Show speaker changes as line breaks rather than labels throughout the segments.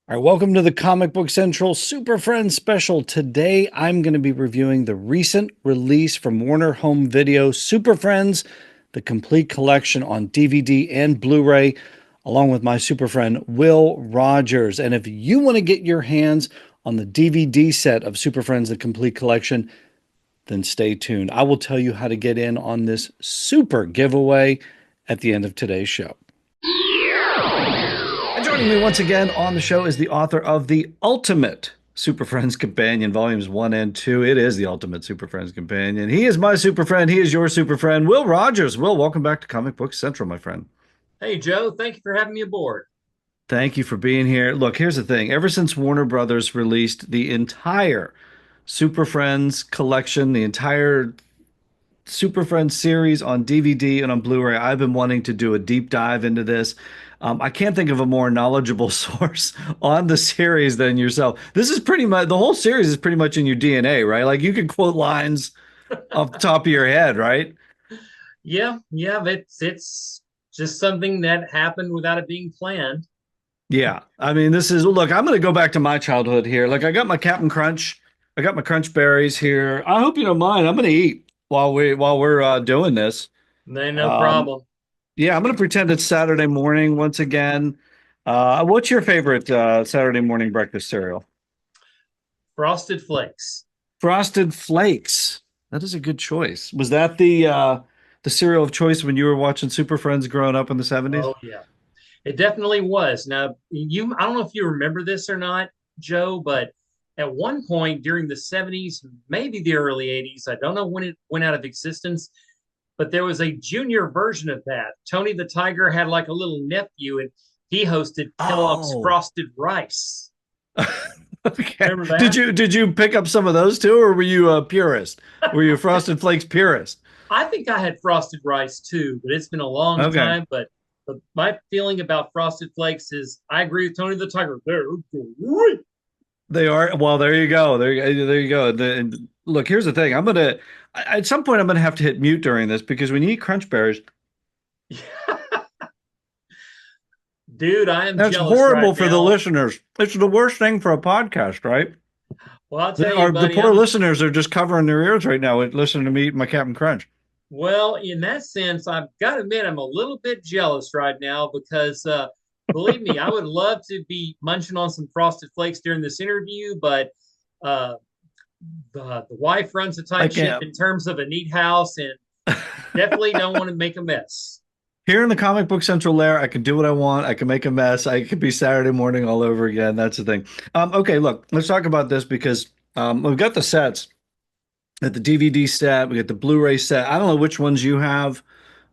All right, welcome to the Comic Book Central Super Friends special. Today, I'm going to be reviewing the recent release from Warner Home Video, Super Friends, the complete collection on DVD and Blu-ray, along with my super friend, Will Rodgers. And if you want to get your hands on the DVD set of Super Friends, the complete collection, then stay tuned. I will tell you how to get in on this super giveaway at the end of today's show. And joining me once again on the show is the author of The Ultimate Super Friends Companion, volumes 1 and 2. It is The Ultimate Super Friends Companion. He is my super friend. He is your super friend, Will Rodgers. Will, welcome back to Comic Book Central, my friend.
Hey, Joe, thank you for having me aboard.
Thank you for being here. Look, here's the thing. Ever since Warner Brothers released the entire Super Friends collection, the entire Super Friends series on DVD and on Blu-ray, I've been wanting to do a deep dive into this. I can't think of a more knowledgeable source on the series than yourself. This is pretty much the whole series is pretty much in your DNA, right? Like you can quote lines off the top of your head, right?
Yeah, it's just something that happened without it being planned.
Yeah. I mean, this is look, I'm going to go back to my childhood here. Like I got my Captain Crunch, I got my Crunch berries here. I hope you don't mind. I'm going to eat while we're doing this.
No
Um,
problem.
Yeah, I'm going to pretend it's Saturday morning once again. What's your favorite Saturday morning breakfast cereal?
Frosted Flakes.
Frosted Flakes. That is a good choice. Was that the cereal of choice when you were watching Super Friends growing up in the 70s?
Oh yeah, it definitely was. Now, I don't know if you remember this or not, Joe, but at one point during the 70s, maybe the early 80s, I don't know when it went out of existence, but there was a junior version of that. Tony the Tiger had like a little nephew, and he hosted Kellogg's
Oh.
Frosted Rice.
Okay.
Remember
Did
that?
you did you pick up some of those too, or were you a purist? Were you a Frosted Flakes purist?
I think I had Frosted Rice too, but it's been a long
Okay.
time. But my feeling about Frosted Flakes is I agree with Tony the Tiger. They're great.
They are. Well, there you go. There you go. And look, here's the thing. At some point, I'm gonna have to hit mute during this because when you eat Crunch Berries,
Dude, I am
that's
jealous right
horrible for the
now.
listeners. It's the worst thing for a podcast, right?
Well, I'll
They
tell you,
are the
buddy,
poor
I'm
listeners are just covering their ears right now with listening to me eat my Captain Crunch.
well, in that sense, I've got to admit I'm a little bit jealous right now because believe me, I would love to be munching on some Frosted Flakes during this interview, but uh, the wife runs a
I
tight ship
can't.
in terms of a neat house and definitely don't want to make a mess.
Here in the Comic Book Central lair, I can do what I want. I can make a mess. I could be Saturday morning all over again. That's the thing. Okay, look, let's talk about this because we've got the sets. At the DVD set, we get the Blu-ray set. I don't know which ones you have.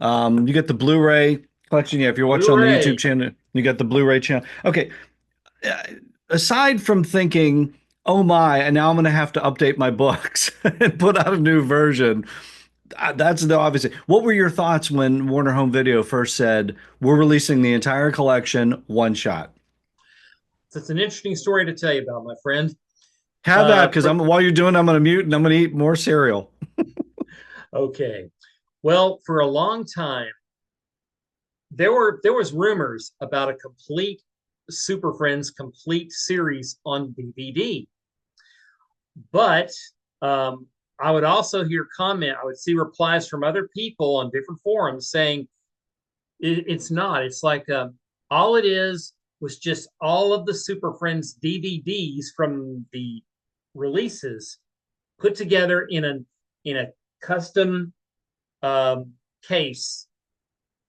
You get the Blu-ray collection. Yeah, if you're watching on the YouTube
Blu-ray.
channel, you got the Blu-ray channel. Okay. uh, Aside from thinking, oh my, and now I'm going to have to update my books and put out a new version. That's the obviously. What were your thoughts when Warner Home Video first said we're releasing the entire collection one shot?
So it's an interesting story to tell you about, my friend.
Have that because
For,
I'm while you're doing, I'm going to mute and I'm going to eat more cereal.
okay. Well, for a long time, there was rumors about a complete Super Friends complete series on DVD. But I would also hear comment, I would see replies from other people on different forums saying it's not. It's like all it is was just all of the Super Friends DVDs from the releases put together in a custom case,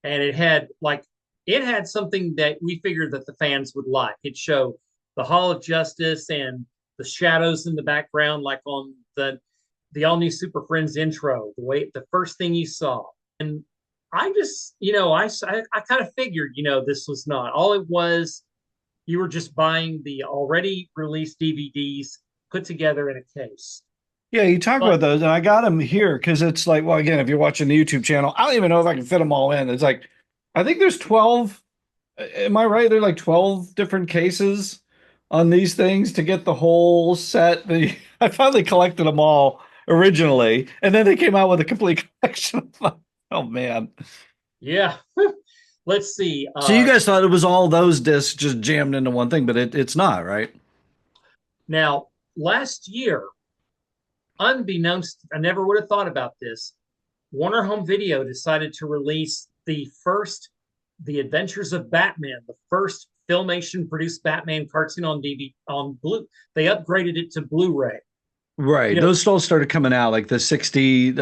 and it had something that we figured that the fans would like. It showed the Hall of Justice and the shadows in the background, like on the all new Super Friends intro, the first thing you saw. And I just, I kind of figured, this was not all it was. You were just buying the already released DVDs put together in a case.
Yeah, you talk about
But
those, and I got them here because it's like, well, again, if you're watching the YouTube channel, I don't even know if I can fit them all in. It's like, I think there's 12. Am I right? There are like 12 different cases on these things to get the whole set. I finally collected them all originally, and then they came out with a complete collection. Oh man.
yeah, let's see.
So you guys thought it was all those discs just jammed into one thing, but it's not, right?
Now, last year, unbeknownst, I never would have thought about this. Warner Home Video decided to release The Adventures of Batman, the first Filmation produced Batman cartoon on DVD on Blue. They upgraded it to Blu-ray.
Right.
You know,
Those still started coming out like the 68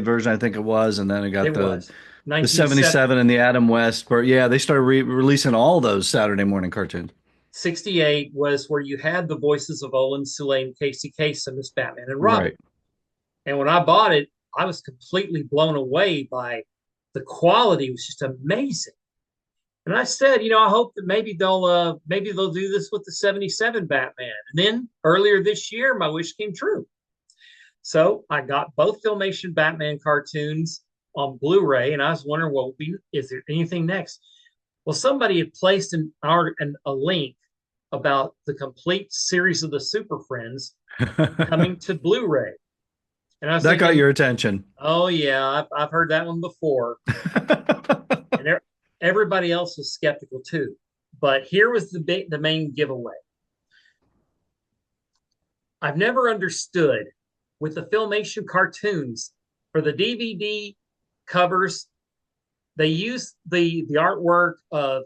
version, I think it was, and then it got
it was
the
1970.
77 and the Adam West. But yeah, they started releasing all those Saturday morning cartoons.
68 was where you had the voices of Olin Sulaim, Casey Kasem as Batman and Robin.
Right.
And when I bought it, I was completely blown away by the quality. It was just amazing. And I said, I hope that maybe they'll do this with the 77 Batman. And then earlier this year, my wish came true. So I got both Filmation Batman cartoons on Blu-ray, and I was wondering, well, is there anything next? Well, somebody had placed a link about the complete series of the Super Friends coming to Blu-ray. And I was
That
thinking,
got your attention.
oh yeah, I've heard that one before. And everybody else was skeptical too. But here was the main giveaway. I've never understood with the Filmation cartoons for the DVD covers, they use the artwork of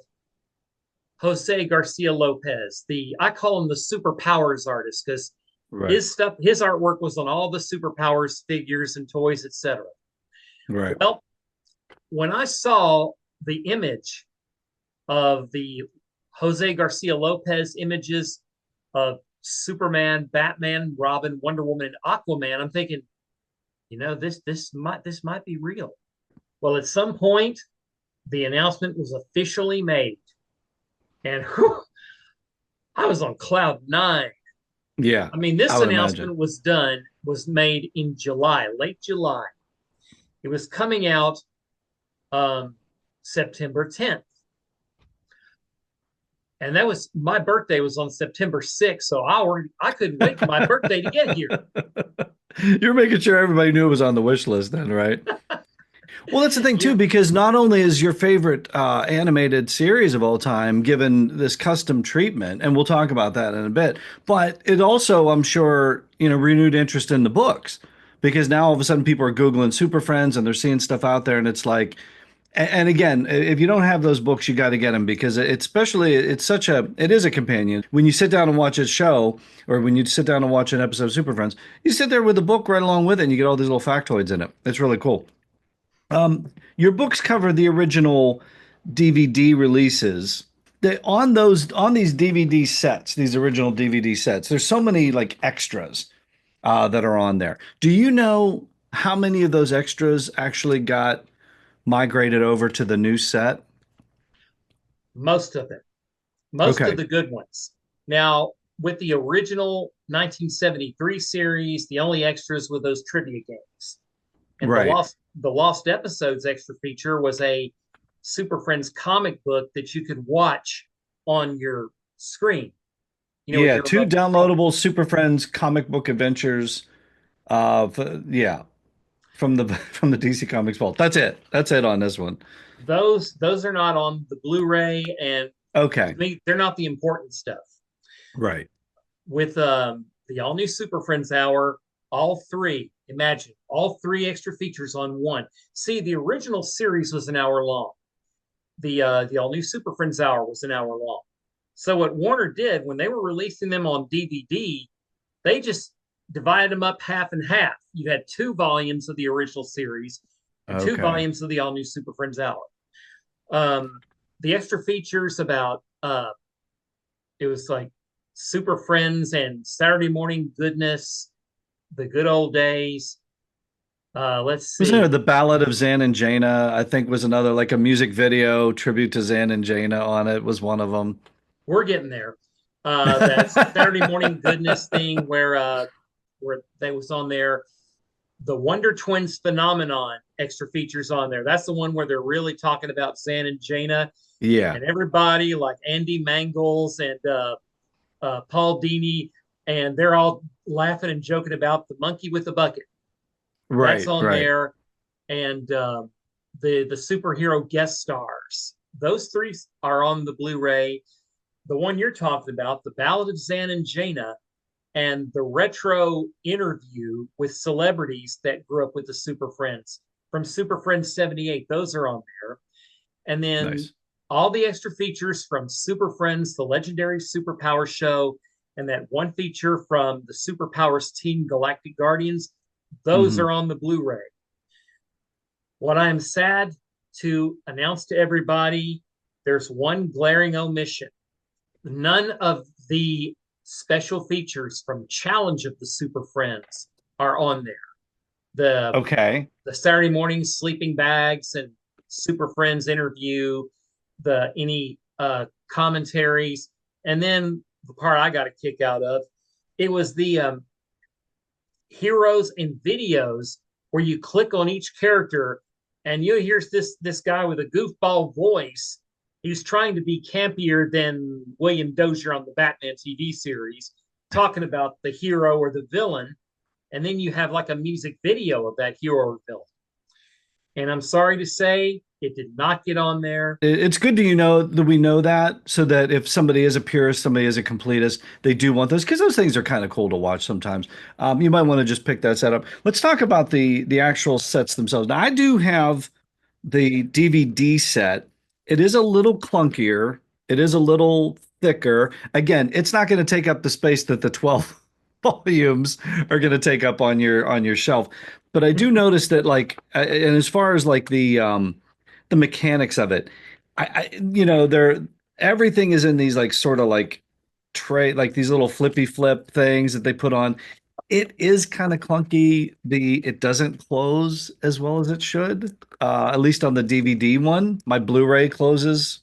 Jose Garcia Lopez. I call him the superpowers artist because
Right.
his artwork was on all the superpowers figures and toys, etc.
Right.
Well, when I saw the image of the Jose Garcia Lopez images of Superman, Batman, Robin, Wonder Woman, and Aquaman, I'm thinking, this might be real. Well, at some point, the announcement was officially made, and I was on cloud nine.
Yeah.
I mean, this
I would
announcement
imagine.
was made in July, late July. It was coming out September 10th. And that was my birthday was on September 6th. So I couldn't wait for my birthday to get here.
You're making sure everybody knew it was on the wish list then, right? Well, that's the thing too, because not only is your favorite animated series of all time given this custom treatment, and we'll talk about that in a bit, but it also, I'm sure, renewed interest in the books because now all of a sudden people are Googling Super Friends and they're seeing stuff out there, and it's like, and again, if you don't have those books, you got to get them because it is a companion. When you sit down and watch a show, or when you sit down and watch an episode of Super Friends, you sit there with the book right along with it, and you get all these little factoids in it. It's really cool. Your books cover the original DVD releases. On these DVD sets, these original DVD sets, there's so many like extras that are on there. Do you know how many of those extras actually got migrated over to the new set?
Most of it, most of
Okay.
the good ones. Now, with the original 1973 series, the only extras were those trivia games. And
Right.
the Lost Episodes extra feature was a Super Friends comic book that you could watch on your screen. With
Yeah,
your
two
remote control.
downloadable Super Friends comic book adventures. Yeah, from the from the DC Comics vault. That's it. That's it on this one.
Those are not on the Blu-ray, and to
Okay.
me, they're not the important stuff.
Right.
With the all new Super Friends Hour, imagine all three extra features on one. See, the original series was an hour long. The all new Super Friends Hour was an hour long. So what Warner did when they were releasing them on DVD, they just divided them up half and half. You had 2 volumes of the original series and two
Okay.
volumes of the all new Super Friends Hour. The extra features about it was like Super Friends and Saturday Morning Goodness, the good old days. Let's
Wasn't there
see.
the Ballad of Zan and Jaina? I think was another like a music video tribute to Zan and Jaina on it was one of them.
We're getting there. That Saturday Morning Goodness thing where they was on there. The Wonder Twins phenomenon extra features on there. That's the one where they're really talking about Zan and Jaina
Yeah.
and everybody like Andy Mangles and Paul Dini, and they're all laughing and joking about the monkey with the bucket. That's
Right.
on
Right.
there, and the superhero guest stars. those three are on the Blu-ray. The one you're talking about, The Ballad of Zan and Jaina, and the retro interview with celebrities that grew up with the Super Friends from Super Friends 78, those are on there. And then
Nice.
all the extra features from Super Friends, the legendary Superpower show, and that one feature from the Superpowers Team Galactic Guardians, those
Hmm.
are on the Blu-ray. What I am sad to announce to everybody, there's one glaring omission. None of the special features from Challenge of the Super Friends are on there. The
Okay.
the Saturday morning sleeping bags and Super Friends interview, the any commentaries, and then the part I got a kick out of, it was the heroes and videos where you click on each character and you hear this guy with a goofball voice. He's trying to be campier than William Dozier on the Batman TV series, talking about the hero or the villain, and then you have like a music video of that hero or villain. And I'm sorry to say, it did not get on there.
It's good to know that we know that so that if somebody is a purist, somebody is a completist, they do want those because those things are kind of cool to watch sometimes. You might want to just pick that set up. Let's talk about the actual sets themselves. Now, I do have the DVD set. It is a little clunkier. It is a little thicker. Again, it's not going to take up the space that the 12 volumes are going to take up on your shelf. But I do notice that and as far as like the mechanics of it, they're everything is in these like sort of like tray, like these little flippy flip things that they put on. It is kind of clunky. It doesn't close as well as it should. At least on the DVD one, my Blu-ray closes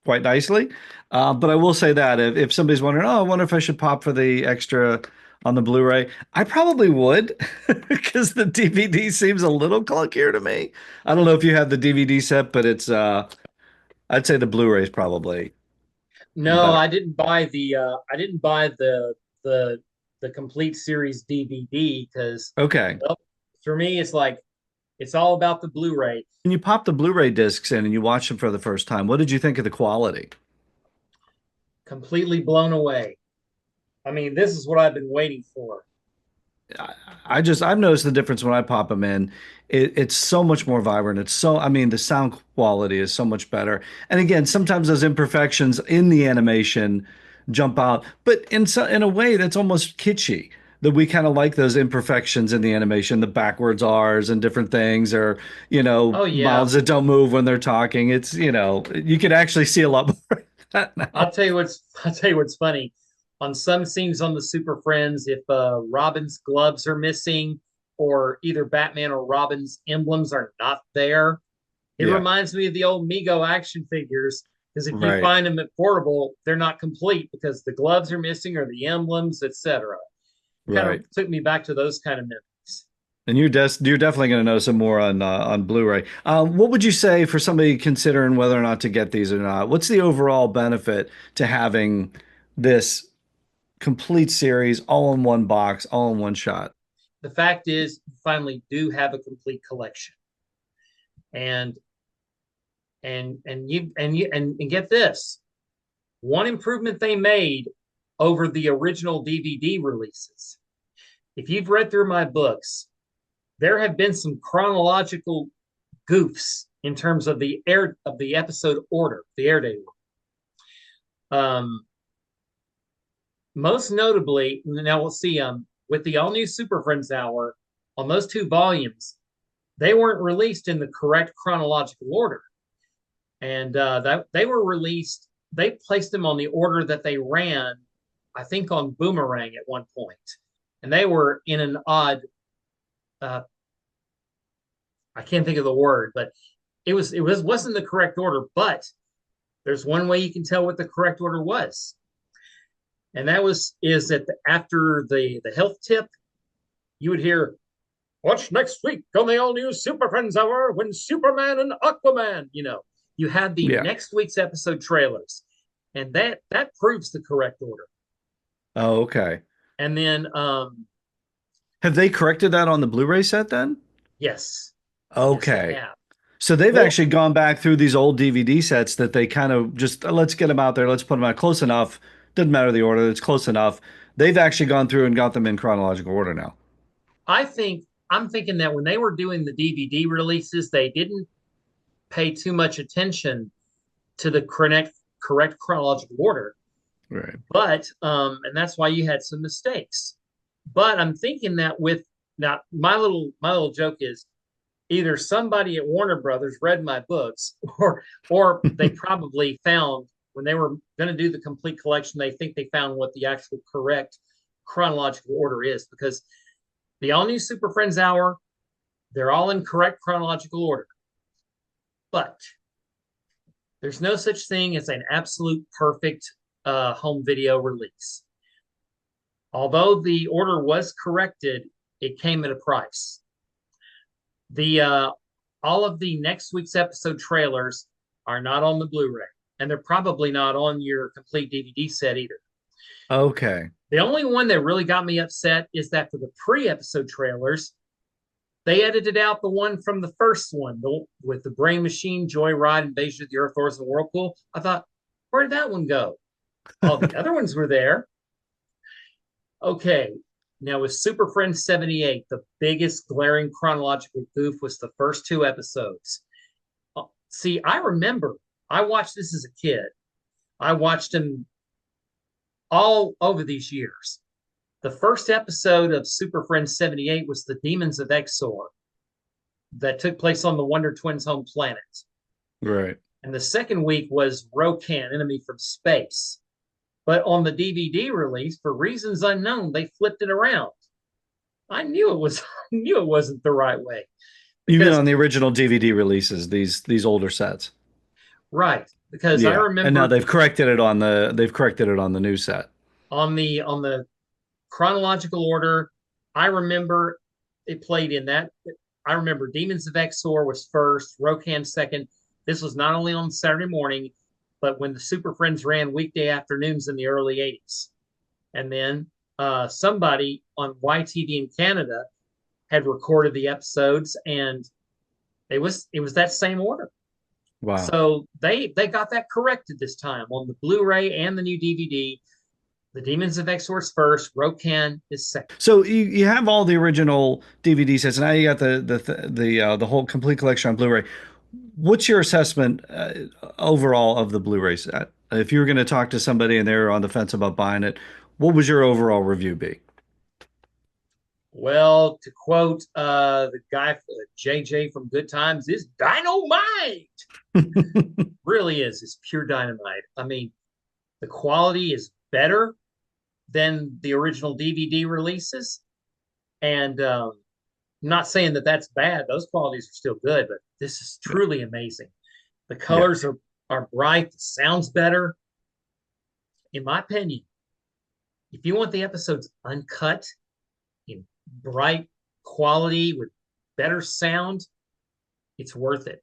quite nicely. But I will say that if somebody's wondering, oh, I wonder if I should pop for the extra on the Blu-ray, I probably would because the DVD seems a little clunkier to me. I don't know if you have the DVD set, but I'd say the Blu-ray is probably
No,
better.
I didn't buy the the complete series DVD because,
Okay.
well, for me it's like it's all about the Blu-ray.
When you pop the Blu-ray discs in and you watch them for the first time, what did you think of the quality?
Completely blown away. I mean, this is what I've been waiting for.
I, I've noticed the difference when I pop them in. It's so much more vibrant. I mean, the sound quality is so much better. And again, sometimes those imperfections in the animation jump out, but in a way that's almost kitschy. That we kind of like those imperfections in the animation, the backwards R's and different things, or
Oh yeah,
mouths that don't move when they're talking. It's you could actually see a lot more of that now.
I'll tell you what's funny. On some scenes on the Super Friends, if Robin's gloves are missing or either Batman or Robin's emblems are not there, it
Yeah,
reminds me of the old Mego action figures. Because if you
right,
find them at Portable, they're not complete because the gloves are missing or the emblems, etc. Kind of
right.
took me back to those kind of memories.
And you're definitely going to know some more on Blu-ray. What would you say for somebody considering whether or not to get these or not? What's the overall benefit to having this complete series all in one box, all in one shot?
The fact is, you finally do have a complete collection, and and get this, one improvement they made over the original DVD releases. If you've read through my books, there have been some chronological goofs in terms of the episode order, the air date order. Most notably, now we'll see with the all new Super Friends Hour on those two volumes, they weren't released in the correct chronological order, and that they were released. They placed them on the order that they ran, I think, on Boomerang at one point, and they were in an odd. Uh, I can't think of the word, but it wasn't the correct order. But there's one way you can tell what the correct order was, and that was is that after the health tip, you would hear, "Watch next week on the all new Super Friends Hour when Superman and Aquaman." You had the
Yeah.
next week's episode trailers, and that proves the correct order.
Oh, okay.
And then,
Have they corrected that on the Blu-ray set then?
yes, yes, they
Okay.
have.
So they've
Or
actually gone back through these old DVD sets that they kind of just let's get them out there, let's put them out close enough. Doesn't matter the order, it's close enough. They've actually gone through and got them in chronological order now.
I'm thinking that when they were doing the DVD releases, they didn't pay too much attention to the correct chronological order.
Right.
But and that's why you had some mistakes. But I'm thinking that with now my little joke is either somebody at Warner Brothers read my books or they probably found when they were going to do the complete collection, they think they found what the actual correct chronological order is, because the all new Super Friends Hour, they're all in correct chronological order. But there's no such thing as an absolute perfect home video release. Although the order was corrected, it came at a price. The all of the next week's episode trailers are not on the Blu-ray, and they're probably not on your complete DVD set either.
Okay.
The only one that really got me upset is that for the pre-episode trailers, they edited out the one from the first one with the Brain Machine, Joyride, Invasion of the Earth, Horse, and Whirlpool. I thought, where did that one go? All the other ones were there. Okay, now with Super Friends 78, the biggest glaring chronological goof was the first two episodes. See, I remember I watched this as a kid. I watched them all over these years. The first episode of Super Friends 78 was the Demons of Exor that took place on the Wonder Twins' home planet.
Right.
And the second week was Rokan, Enemy from Space. But on the DVD release, for reasons unknown, they flipped it around. I knew it wasn't the right way.
Even on the original DVD releases, these older sets.
Right. Because I remember,
and now they've corrected it on the new set.
On the chronological order, I remember it played in that. I remember Demons of Exor was first, Rokan second. This was not only on Saturday morning, but when the Super Friends ran weekday afternoons in the early 80s. And then somebody on YTV in Canada had recorded the episodes, and it was that same order.
Wow.
So they got that corrected this time on the Blu-ray and the new DVD. The Demons of Exor's first, Rokan is second.
So you have all the original DVD sets, and now you got the whole complete collection on Blu-ray. What's your assessment overall of the Blu-ray set? If you were going to talk to somebody and they're on the fence about buying it, what would your overall review be?
Well, to quote the guy, JJ from Good Times, is dynamite. Really is. It's pure dynamite. I mean, the quality is better than the original DVD releases. And not saying that that's bad. Those qualities are still good, but this is truly amazing. The colors are bright. The sound's better. In my opinion, if you want the episodes uncut in bright quality with better sound, it's worth it.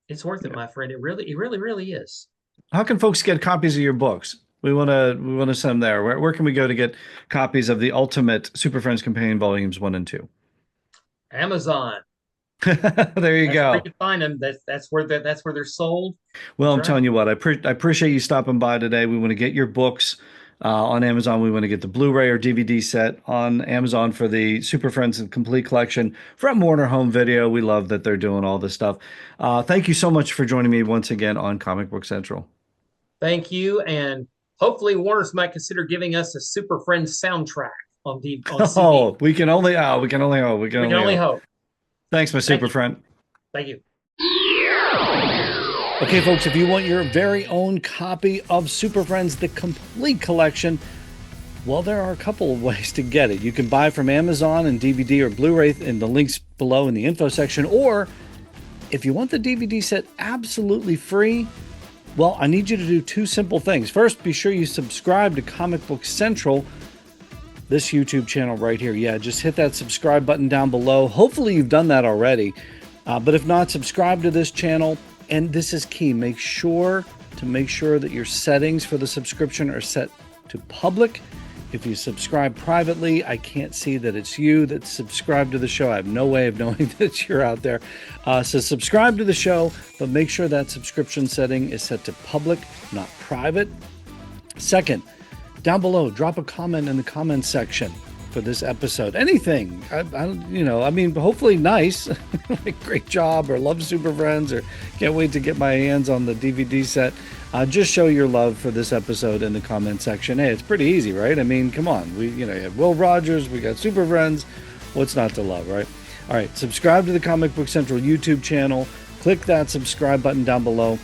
It's worth it, my friend. It really is.
How can folks get copies of your books? We want to send them there. Where can we go to get copies of the Ultimate Super Friends Companion Volumes 1 and 2?
Amazon.
There you go.
Where you can find them. That's where they're sold.
Well, I'm
right.
telling you what, I appreciate you stopping by today. We want to get your books on Amazon. We want to get the Blu-ray or DVD set on Amazon for the Super Friends and Complete Collection from Warner Home Video. We love that they're doing all this stuff. Thank you so much for joining me once again on Comic Book Central.
Thank you, and hopefully Warner's might consider giving us a Super Friends soundtrack on CD.
Oh, we can only hope. We can only hope. Thanks, my super friend.
Thank you.
Okay, folks, if you want your very own copy of Super Friends, the complete collection, well, there are a couple of ways to get it. You can buy from Amazon and DVD or Blu-ray in the links below in the info section, or if you want the DVD set absolutely free, well, I need you to do two simple things. First, be sure you subscribe to Comic Book Central, this YouTube channel right here. Yeah, just hit that subscribe button down below. Hopefully you've done that already. But if not, subscribe to this channel. And this is key. Make sure that your settings for the subscription are set to public. If you subscribe privately, I can't see that it's you that's subscribed to the show. I have no way of knowing that you're out there. So subscribe to the show, but make sure that subscription setting is set to public, not private. Second, down below, drop a comment in the comments section for this episode. Anything, hopefully nice, like great job, or love Super Friends, or can't wait to get my hands on the DVD set. Just show your love for this episode in the comment section. Hey, it's pretty easy, right? I mean, come on. You have Will Rodgers, we got Super Friends. What's not to love, right? All right, subscribe to the Comic Book Central YouTube channel. Click that subscribe button down below.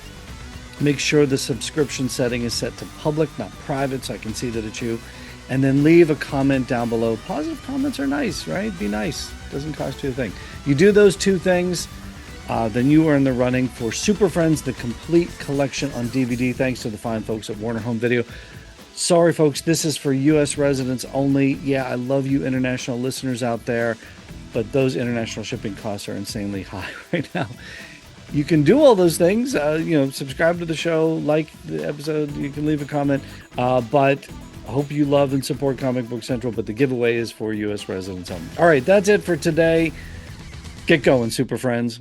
Make sure the subscription setting is set to public, not private, so I can see that it's you. And then leave a comment down below. Positive comments are nice, right? Be nice. Doesn't cost you a thing. You do those two things, then you are in the running for Super Friends, the complete collection on DVD, thanks to the fine folks at Warner Home Video. Sorry, folks, this is for U.S. residents only. Yeah, I love you international listeners out there, but those international shipping costs are insanely high right now. You can do all those things, subscribe to the show, like the episode, you can leave a comment, but I hope you love and support Comic Book Central, but the giveaway is for U.S. residents only. All right, that's it for today. Get going, Super Friends.